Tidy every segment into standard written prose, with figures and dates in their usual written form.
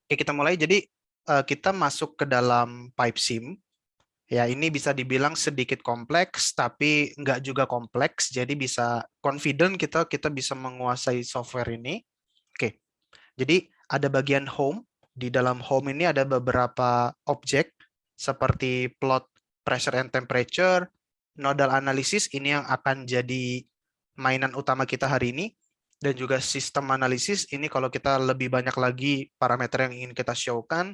Oke, kita mulai. Jadi kita masuk ke dalam pipe sim. Ya, ini bisa dibilang sedikit kompleks, tapi nggak juga kompleks. Jadi bisa confident kita bisa menguasai software ini. Oke, jadi ada bagian home. Di dalam home ini ada beberapa objek seperti plot pressure and temperature, nodal analysis ini yang akan jadi mainan utama kita hari ini, dan juga sistem analisis ini kalau kita lebih banyak lagi parameter yang ingin kita showkan,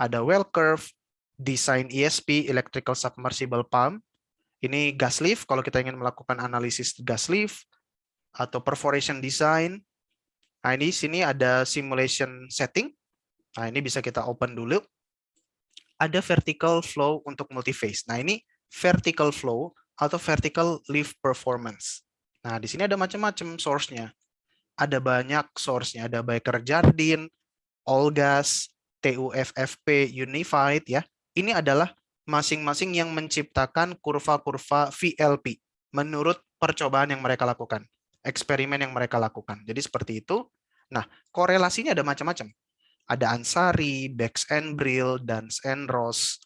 ada well curve, design ESP, electrical submersible pump, ini gas lift kalau kita ingin melakukan analisis gas lift, atau perforation design. Nah, ini sini ada simulation setting. Nah, ini bisa kita open dulu. Ada vertical flow untuk multiphase. Nah, ini vertical flow atau vertical lift performance. Nah, di sini ada macam-macam source-nya. Ada banyak source-nya. Ada Baker Jardine, Allgas, TUFFP, Unified. Ya. Ini adalah masing-masing yang menciptakan kurva-kurva VLP menurut percobaan yang mereka lakukan. Eksperimen yang mereka lakukan. Jadi seperti itu. Nah, korelasinya ada macam-macam. Ada Ansari, Bex and Brill, Dance and Ross,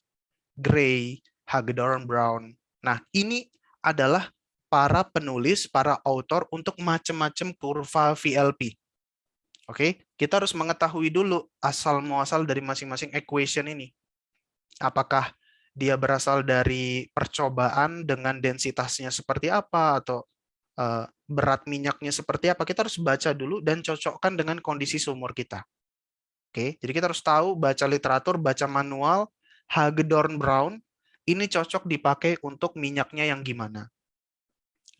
Gray, Hagedorn Brown. Nah, ini adalah para penulis, para author untuk macam-macam kurva VLP. Oke, kita harus mengetahui dulu asal-muasal dari masing-masing equation ini. Apakah dia berasal dari percobaan dengan densitasnya seperti apa, atau berat minyaknya seperti apa. Kita harus baca dulu dan cocokkan dengan kondisi sumur kita. Oke, jadi kita harus tahu, baca literatur, baca manual, Hagedorn Brown, ini cocok dipakai untuk minyaknya yang gimana.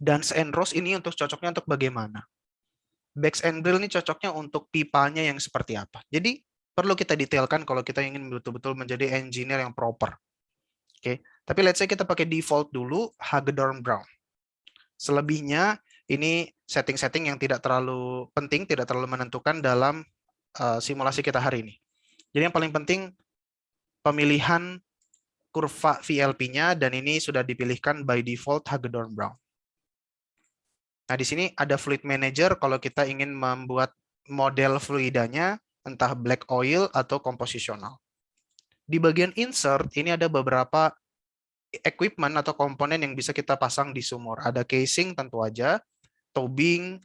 Dance and Ross ini untuk cocoknya untuk bagaimana. Bex and Brill ini cocoknya untuk pipanya yang seperti apa. Jadi perlu kita detailkan kalau kita ingin betul-betul menjadi engineer yang proper. Oke, tapi let's say kita pakai default dulu Hagedorn Brown. Selebihnya ini setting-setting yang tidak terlalu penting, tidak terlalu menentukan dalam simulasi kita hari ini. Jadi yang paling penting pemilihan kurva VLP-nya, dan ini sudah dipilihkan by default Hagedorn Brown. Nah, di sini ada fluid manager kalau kita ingin membuat model fluidanya, entah black oil atau komposisional. Di bagian insert, ini ada beberapa equipment atau komponen yang bisa kita pasang di sumur. Ada casing tentu aja, tubing,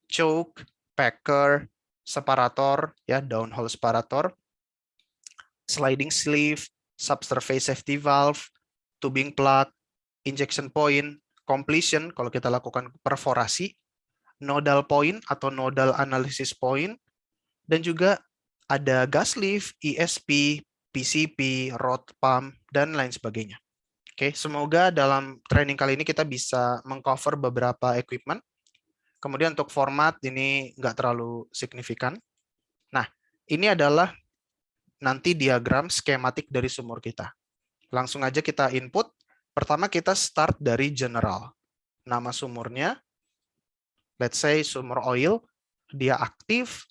choke, packer, separator, ya downhole separator, sliding sleeve, subsurface safety valve, tubing plug, injection point, completion kalau kita lakukan perforasi, nodal point atau nodal analysis point, dan juga ada gas lift, ESP, PCP, rod pump, dan lain sebagainya. Oke, semoga dalam training kali ini kita bisa mengcover beberapa equipment. Kemudian untuk format ini nggak terlalu signifikan. Nah, ini adalah nanti diagram skematik dari sumur kita. Langsung aja kita input. Pertama kita start dari general. Nama sumurnya, let's say sumur oil, dia aktif,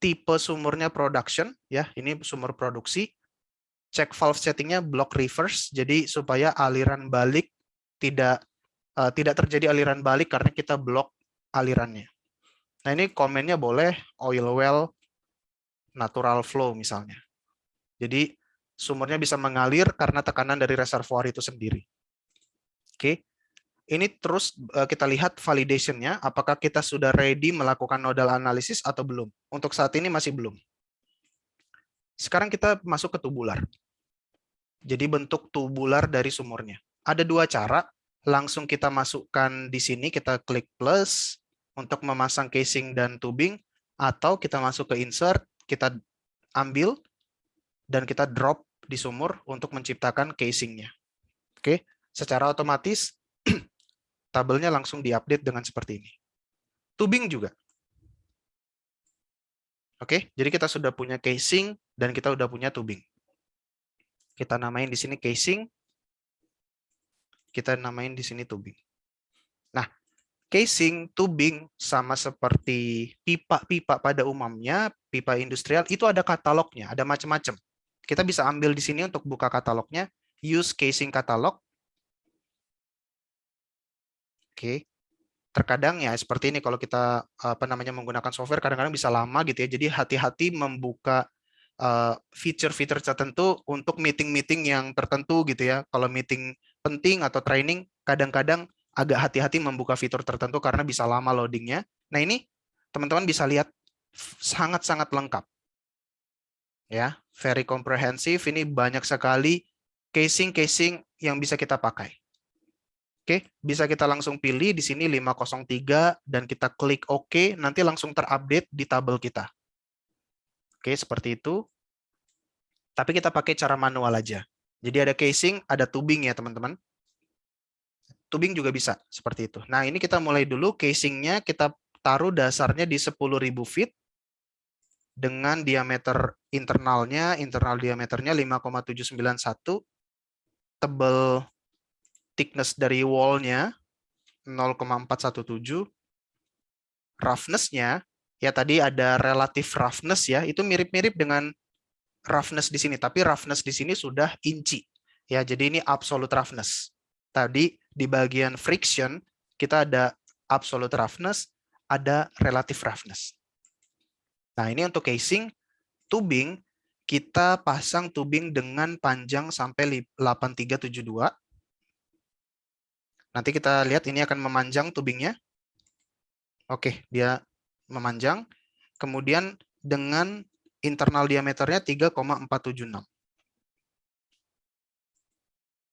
tipe sumurnya production, ya ini sumur produksi. Check valve settingnya block reverse, jadi supaya aliran balik tidak terjadi aliran balik karena kita blok alirannya. Nah ini komennya boleh oil well, natural flow misalnya. Jadi sumurnya bisa mengalir karena tekanan dari reservoir itu sendiri. Oke, ini terus kita lihat validation-nya, apakah kita sudah ready melakukan nodal analysis atau belum. Untuk saat ini masih belum. Sekarang kita masuk ke tubular. Jadi bentuk tubular dari sumurnya. Ada dua cara, langsung kita masukkan di sini, kita klik plus untuk memasang casing dan tubing, atau kita masuk ke insert, kita ambil, dan kita drop di sumur untuk menciptakan casingnya. Oke, secara otomatis tabelnya langsung diupdate dengan seperti ini. Tubing juga. Oke, jadi kita sudah punya casing dan kita sudah punya tubing. Kita namain di sini casing, kita namain di sini tubing. Nah, casing, tubing sama seperti pipa-pipa pada umumnya, pipa industrial itu ada katalognya, ada macam-macam. Kita bisa ambil di sini untuk buka katalognya, use casing katalog. Oke. Terkadang ya seperti ini kalau kita menggunakan software kadang-kadang bisa lama gitu ya. Jadi hati-hati membuka fitur-fitur tertentu untuk meeting-meeting yang tertentu gitu ya. Kalau meeting penting atau training, kadang-kadang agak hati-hati membuka fitur tertentu karena bisa lama loadingnya. Nah ini teman-teman bisa lihat sangat-sangat lengkap. Ya, very comprehensive. Ini banyak sekali casing-casing yang bisa kita pakai. Oke, bisa kita langsung pilih di sini 503 dan kita klik OK, nanti langsung terupdate di tabel kita. Oke, seperti itu. Tapi kita pakai cara manual aja. Jadi ada casing, ada tubing ya teman-teman. Tubing juga bisa seperti itu. Nah, ini kita mulai dulu casingnya kita taruh dasarnya di 10.000 feet dengan diameter internalnya, internal diameternya 5,791, tebal thickness dari wall-nya 0,417, roughness-nya ya tadi ada relative roughness ya, itu mirip-mirip dengan roughness di sini, tapi roughness di sini sudah inci ya, jadi ini absolute roughness. Tadi di bagian friction kita ada absolute roughness, ada relative roughness. Nah, ini untuk casing, tubing, kita pasang tubing dengan panjang sampai 8372. Nanti kita lihat ini akan memanjang tubingnya. Oke, dia memanjang. Kemudian dengan internal diameternya 3,476.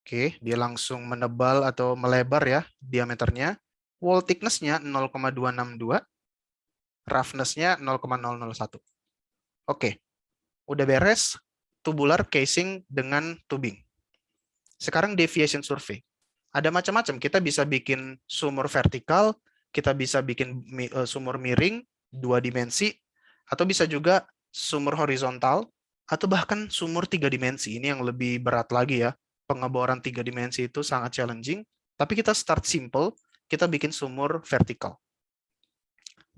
Oke, dia langsung menebal atau melebar ya diameternya. Wall thickness-nya 0,262. Roughness-nya 0,001. Oke, udah beres tubular casing dengan tubing. Sekarang deviation survey. Ada macam-macam. Kita bisa bikin sumur vertikal, kita bisa bikin sumur miring 2 dimensi, atau bisa juga sumur horizontal, atau bahkan sumur 3 dimensi. Ini yang lebih berat lagi ya. Pengeboran 3 dimensi itu sangat challenging. Tapi kita start simple, kita bikin sumur vertikal.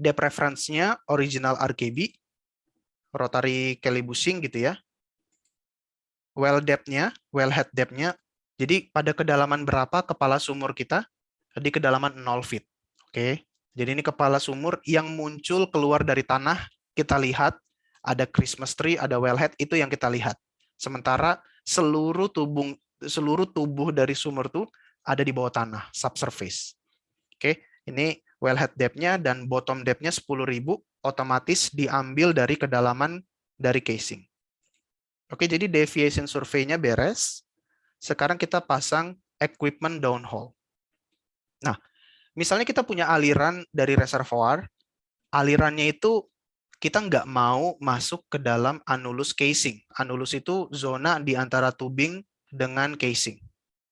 Depth reference-nya original RKB, rotary Kelly bushing gitu ya. Well depth-nya, wellhead depth-nya, jadi pada kedalaman berapa kepala sumur kita? Di kedalaman 0 feet. Oke. Jadi ini kepala sumur yang muncul keluar dari tanah, kita lihat ada Christmas tree, ada wellhead, itu yang kita lihat. Sementara seluruh tubuh dari sumur itu ada di bawah tanah, subsurface. Oke, ini wellhead depth-nya dan bottom depth-nya 10.000, otomatis diambil dari kedalaman dari casing. Oke, jadi deviation survey-nya beres. Sekarang kita pasang equipment downhole. Nah, misalnya kita punya aliran dari reservoir, alirannya itu kita nggak mau masuk ke dalam annulus casing. Annulus itu zona di antara tubing dengan casing.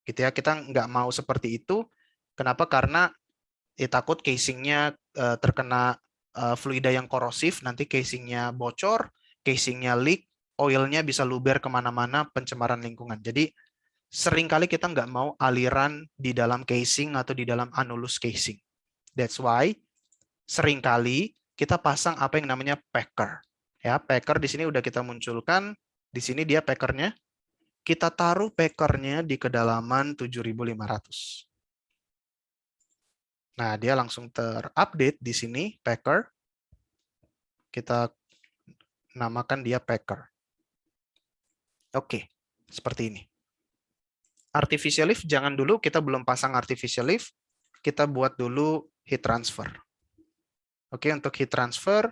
Gitu ya, kita nggak mau seperti itu. Kenapa? Karena takut casingnya terkena fluida yang korosif, nanti casingnya bocor, casingnya leak, oilnya bisa luber kemana-mana, pencemaran lingkungan. Jadi seringkali kita nggak mau aliran di dalam casing atau di dalam annulus casing. That's why seringkali kita pasang apa yang namanya packer. Ya, packer di sini udah kita munculkan. Di sini dia packernya. Kita taruh packernya di kedalaman 7.500. Nah, dia langsung terupdate di sini packer. Kita namakan dia packer. Oke, seperti ini. Artificial lift jangan dulu, kita belum pasang artificial lift. Kita buat dulu heat transfer. Oke, untuk heat transfer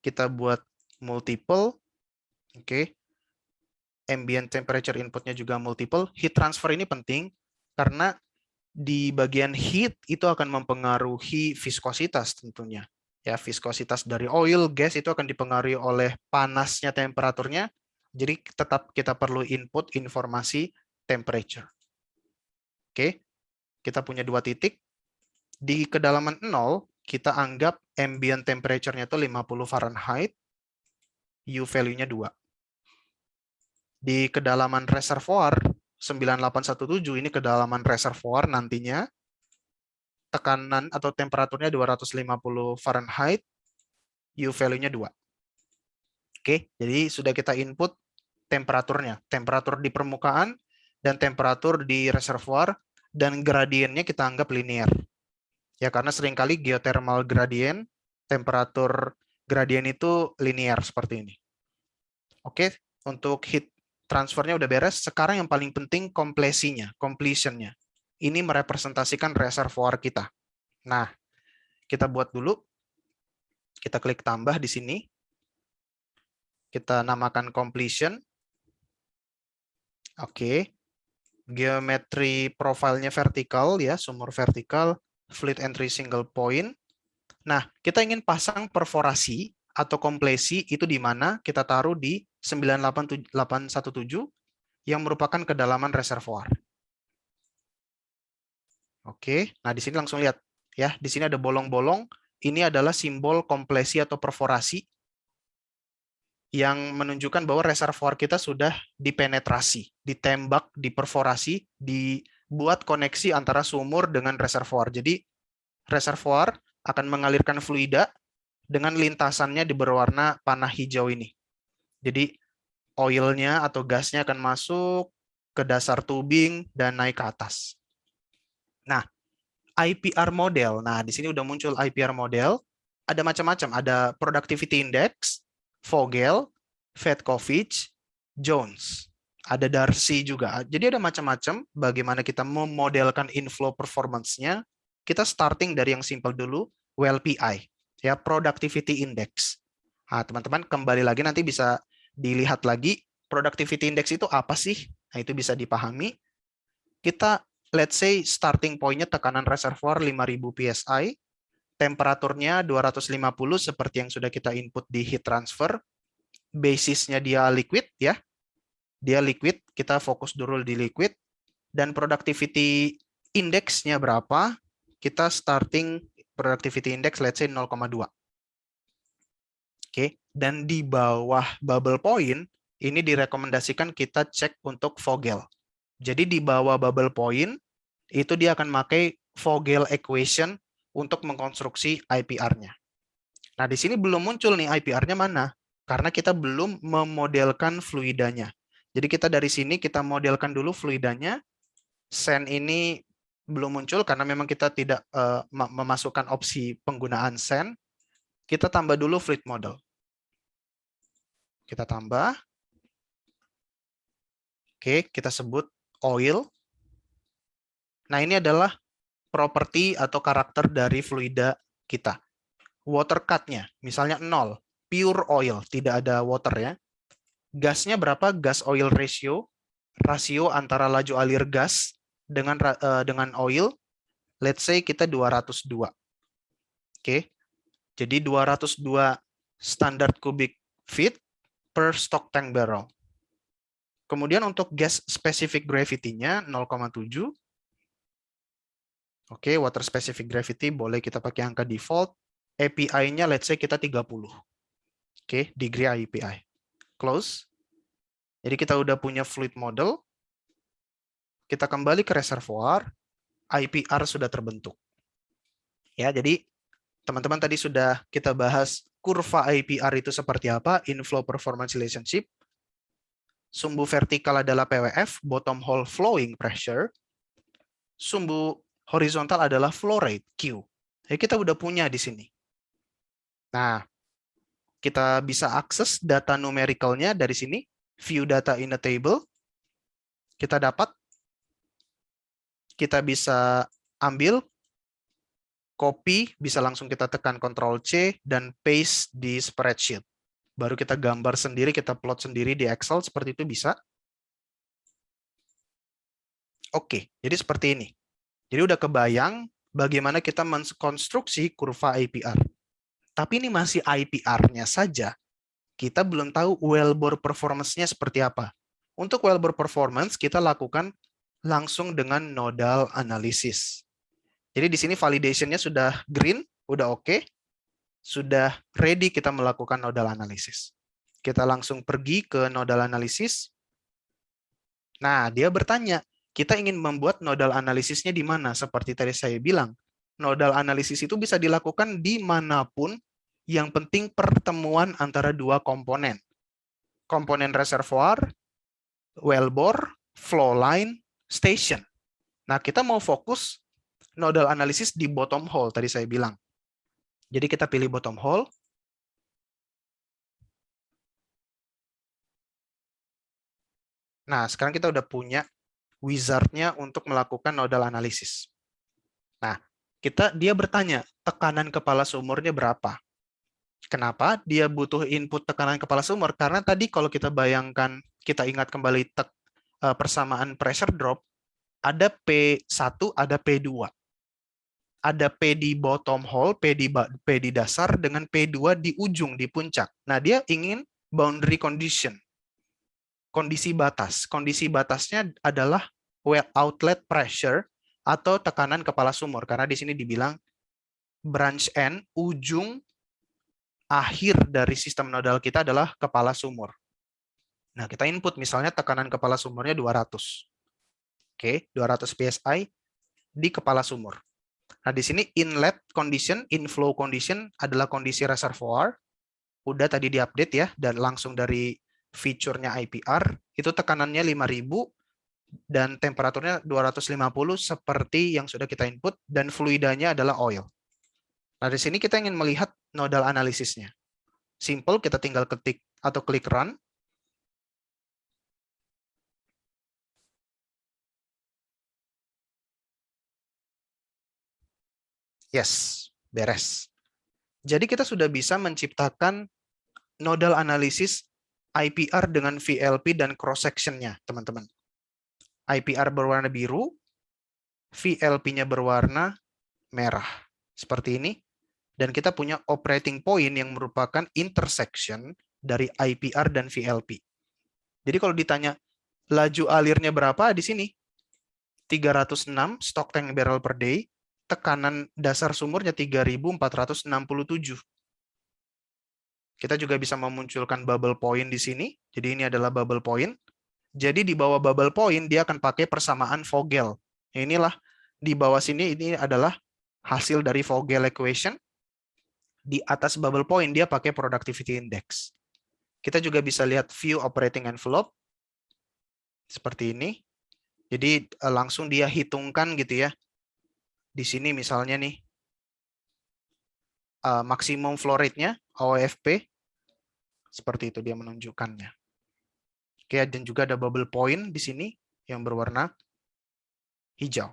kita buat multiple. Oke. Ambient temperature inputnya juga multiple. Heat transfer ini penting karena di bagian heat itu akan mempengaruhi viskositas tentunya. Ya, viskositas dari oil, gas itu akan dipengaruhi oleh panasnya temperaturnya. Jadi tetap kita perlu input informasi temperature. Oke, kita punya 2 titik. Di kedalaman 0, kita anggap ambient temperature-nya itu 50 Fahrenheit, U value-nya 2. Di kedalaman reservoir, 9817, ini kedalaman reservoir nantinya, tekanan atau temperaturnya 250 Fahrenheit, U value-nya 2. Oke, jadi sudah kita input temperaturnya, temperatur di permukaan dan temperatur di reservoir, dan gradiennya kita anggap linear. Ya, karena seringkali geothermal gradient, temperatur gradient itu linear seperti ini. Oke, Untuk heat transfernya udah beres. Sekarang yang paling penting completion-nya. Ini merepresentasikan reservoir kita. Nah, kita buat dulu. Kita klik tambah di sini. Kita namakan completion. Oke. Geometri profilnya vertikal ya, sumur vertikal, fluid entry single point. Nah, kita ingin pasang perforasi atau kompresi itu di mana kita taruh di 98817 yang merupakan kedalaman reservoir. Oke, nah di sini langsung lihat ya, di sini ada bolong-bolong. Ini adalah simbol kompresi atau perforasi yang menunjukkan bahwa reservoir kita sudah dipenetrasi, ditembak, diperforasi, dibuat koneksi antara sumur dengan reservoir. Jadi reservoir akan mengalirkan fluida dengan lintasannya di berwarna panah hijau ini. Jadi oilnya atau gasnya akan masuk ke dasar tubing dan naik ke atas. Nah, IPR model. Nah, di sini udah muncul IPR model. Ada macam-macam. Ada Productivity Index, Vogel, Vetkovic, Jones. Ada Darcy juga. Jadi ada macam-macam bagaimana kita memodelkan inflow performance-nya. Kita starting dari yang simple dulu, WLPI, ya, Productivity Index. Nah, teman-teman kembali lagi nanti bisa dilihat lagi Productivity Index itu apa sih? Nah, itu bisa dipahami. Kita let's say starting point-nya tekanan reservoir 5000 PSI, temperaturnya 250 seperti yang sudah kita input di heat transfer, basisnya dia liquid ya. Dia liquid, kita fokus dulu di liquid, dan productivity index-nya berapa? Kita starting productivity index let's say 0,2. Oke, dan di bawah bubble point ini direkomendasikan kita cek untuk Vogel. Jadi di bawah bubble point itu dia akan pakai Vogel equation untuk mengkonstruksi IPR-nya. Nah, di sini belum muncul nih IPR-nya mana? Karena kita belum memodelkan fluidanya. Jadi kita dari sini kita modelkan dulu fluidanya. Sen ini belum muncul karena memang kita tidak memasukkan opsi penggunaan sen. Kita tambah dulu fluid model. Kita tambah. Oke, kita sebut oil. Nah, ini adalah properti atau karakter dari fluida kita. Water cut-nya, misalnya 0, pure oil, tidak ada water ya. Gasnya berapa? Gas oil ratio, rasio antara laju alir gas dengan oil, let's say kita 202. Oke, jadi 202 standard cubic feet per stock tank barrel. Kemudian untuk gas specific gravity-nya 0,7. Oke, water specific gravity boleh kita pakai angka default. API-nya let's say kita 30. Oke, degree API. Close. Jadi kita udah punya fluid model. Kita kembali ke reservoir, IPR sudah terbentuk. Ya, jadi teman-teman tadi sudah kita bahas kurva IPR itu seperti apa, inflow performance relationship. Sumbu vertikal adalah PWF, bottom hole flowing pressure. Sumbu horizontal adalah flow rate, Q. Jadi kita udah punya di sini. Nah, kita bisa akses data numerikalnya dari sini, view data in a table. Kita dapat, kita bisa ambil, copy, bisa langsung kita tekan Ctrl+C, dan paste di spreadsheet. Baru kita gambar sendiri, kita plot sendiri di Excel, seperti itu bisa. Oke, jadi seperti ini. Jadi udah kebayang bagaimana kita mengkonstruksi kurva IPR. Tapi ini masih IPR-nya saja. Kita belum tahu wellbore performance-nya seperti apa. Untuk wellbore performance, kita lakukan langsung dengan nodal analysis. Jadi di sini validation-nya sudah green, udah oke. Sudah ready kita melakukan nodal analysis. Kita langsung pergi ke nodal analysis. Nah, dia bertanya, kita ingin membuat nodal analisisnya di mana? Seperti tadi saya bilang, nodal analisis itu bisa dilakukan dimanapun, yang penting pertemuan antara dua komponen. Komponen reservoir, wellbore, flow line, station. Nah, kita mau fokus nodal analisis di bottom hole, tadi saya bilang. Jadi kita pilih bottom hole. Nah, sekarang kita udah punya wizard-nya untuk melakukan nodal analisis. Nah, dia bertanya, tekanan kepala sumurnya berapa? Kenapa dia butuh input tekanan kepala sumur? Karena tadi kalau kita bayangkan, kita ingat kembali persamaan pressure drop, ada P1, ada P2. Ada P di bottom hole, P di dasar, dengan P2 di ujung, di puncak. Nah, dia ingin boundary condition, kondisi batas. Kondisi batasnya adalah well outlet pressure atau tekanan kepala sumur. Karena di sini dibilang branch end, ujung akhir dari sistem nodal kita adalah kepala sumur. Nah, kita input misalnya tekanan kepala sumurnya 200. Oke, 200 PSI di kepala sumur. Nah, di sini inlet condition, inflow condition adalah kondisi reservoir. Udah tadi diupdate ya, dan langsung dari fiturnya IPR, itu tekanannya 5000 dan temperaturnya 250 seperti yang sudah kita input, dan fluidanya adalah oil. Nah, di sini kita ingin melihat nodal analisisnya. Simple, kita tinggal ketik atau klik run. Yes, beres. Jadi kita sudah bisa menciptakan nodal analisis IPR dengan VLP dan cross section-nya, teman-teman. IPR berwarna biru, VLP-nya berwarna merah. Seperti ini. Dan kita punya operating point yang merupakan intersection dari IPR dan VLP. Jadi kalau ditanya laju alirnya berapa, di sini 306 stock tank barrel per day, tekanan dasar sumurnya 3467. Kita juga bisa memunculkan bubble point di sini. Jadi ini adalah bubble point. Jadi di bawah bubble point dia akan pakai persamaan Vogel. Inilah di bawah sini, ini adalah hasil dari Vogel equation. Di atas bubble point dia pakai productivity index. Kita juga bisa lihat view operating envelope seperti ini. Jadi langsung dia hitungkan gitu ya. Di sini misalnya nih maksimum flow rate-nya OFP seperti itu dia menunjukkannya. Oke, dan juga ada bubble point di sini yang berwarna hijau.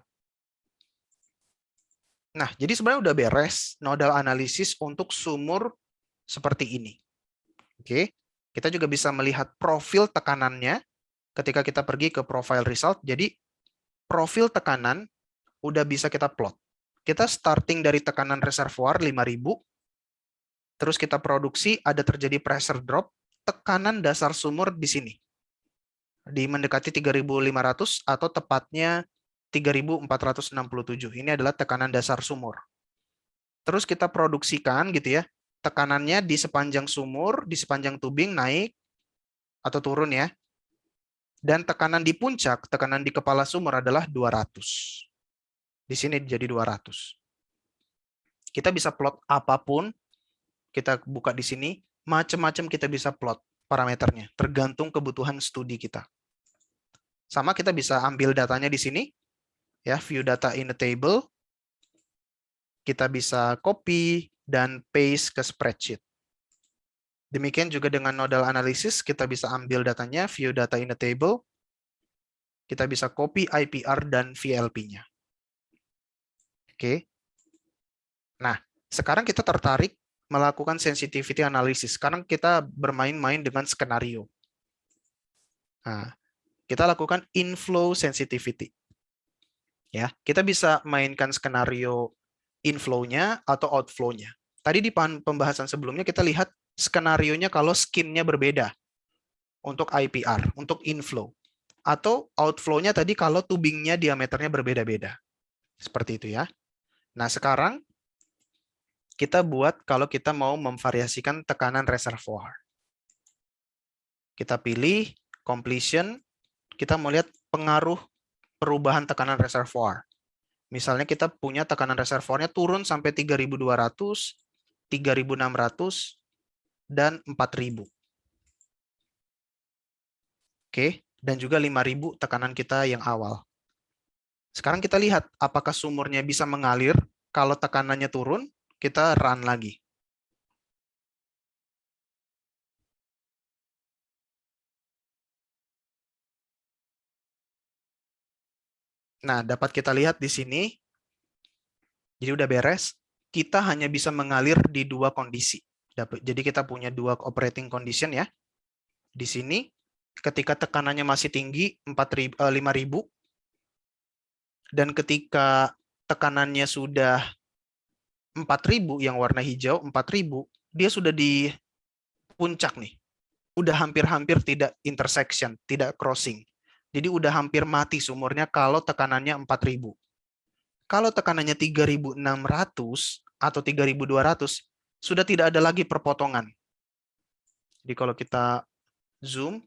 Nah, jadi sebenarnya udah beres nodal analisis untuk sumur seperti ini. Oke, kita juga bisa melihat profil tekanannya ketika kita pergi ke profile result. Jadi profil tekanan udah bisa kita plot. Kita starting dari tekanan reservoir 5000, terus kita produksi, ada terjadi pressure drop, tekanan dasar sumur di sini. Di mendekati 3500 atau tepatnya 3467. Ini adalah tekanan dasar sumur. Terus kita produksikan gitu ya, tekanannya di sepanjang sumur, di sepanjang tubing naik atau turun ya. Dan tekanan di puncak, tekanan di kepala sumur adalah 200. Di sini jadi 200. Kita bisa plot apapun, kita buka di sini, macam-macam kita bisa plot parameternya, tergantung kebutuhan studi kita. Sama kita bisa ambil datanya di sini, ya, view data in a table, kita bisa copy dan paste ke spreadsheet. Demikian juga dengan nodal analysis, kita bisa ambil datanya, view data in a table, kita bisa copy IPR dan VLP-nya. Oke. Nah, sekarang kita tertarik melakukan sensitivity analysis. Sekarang kita bermain-main dengan skenario. Nah, kita lakukan inflow sensitivity. Ya, kita bisa mainkan skenario inflow-nya atau outflow-nya. Tadi di pembahasan sebelumnya kita lihat skenario-nya kalau skin-nya berbeda untuk IPR, untuk inflow. Atau outflow-nya tadi kalau tubingnya diameternya berbeda-beda. Seperti itu ya. Nah, sekarang kita buat kalau kita mau memvariasikan tekanan reservoir. Kita pilih completion, kita mau lihat pengaruh perubahan tekanan reservoir. Misalnya kita punya tekanan reservoirnya turun sampai 3200, 3600, dan 4000. Oke, dan juga 5000 tekanan kita yang awal. Sekarang kita lihat apakah sumurnya bisa mengalir. Kalau tekanannya turun, kita run lagi. Nah, dapat kita lihat di sini, jadi udah beres, kita hanya bisa mengalir di dua kondisi. Jadi kita punya dua operating condition ya. Di sini, ketika tekanannya masih tinggi, 5.000, dan ketika tekanannya sudah 4.000, yang warna hijau, 4.000, dia sudah di puncak nih. Udah hampir-hampir tidak intersection, tidak crossing. Jadi udah hampir mati sumurnya kalau tekanannya 4.000. Kalau tekanannya 3.600 atau 3.200, sudah tidak ada lagi perpotongan. Jadi kalau kita zoom,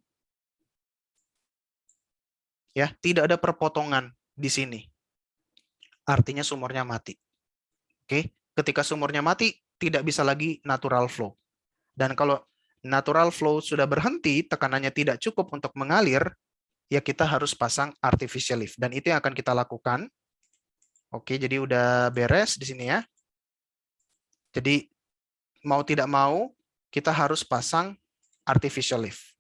ya tidak ada perpotongan di sini. Artinya sumurnya mati. Oke, ketika sumurnya mati, tidak bisa lagi natural flow. Dan kalau natural flow sudah berhenti, tekanannya tidak cukup untuk mengalir, ya kita harus pasang artificial lift. Dan itu yang akan kita lakukan. Oke, jadi udah beres di sini ya. Jadi mau tidak mau, kita harus pasang artificial lift.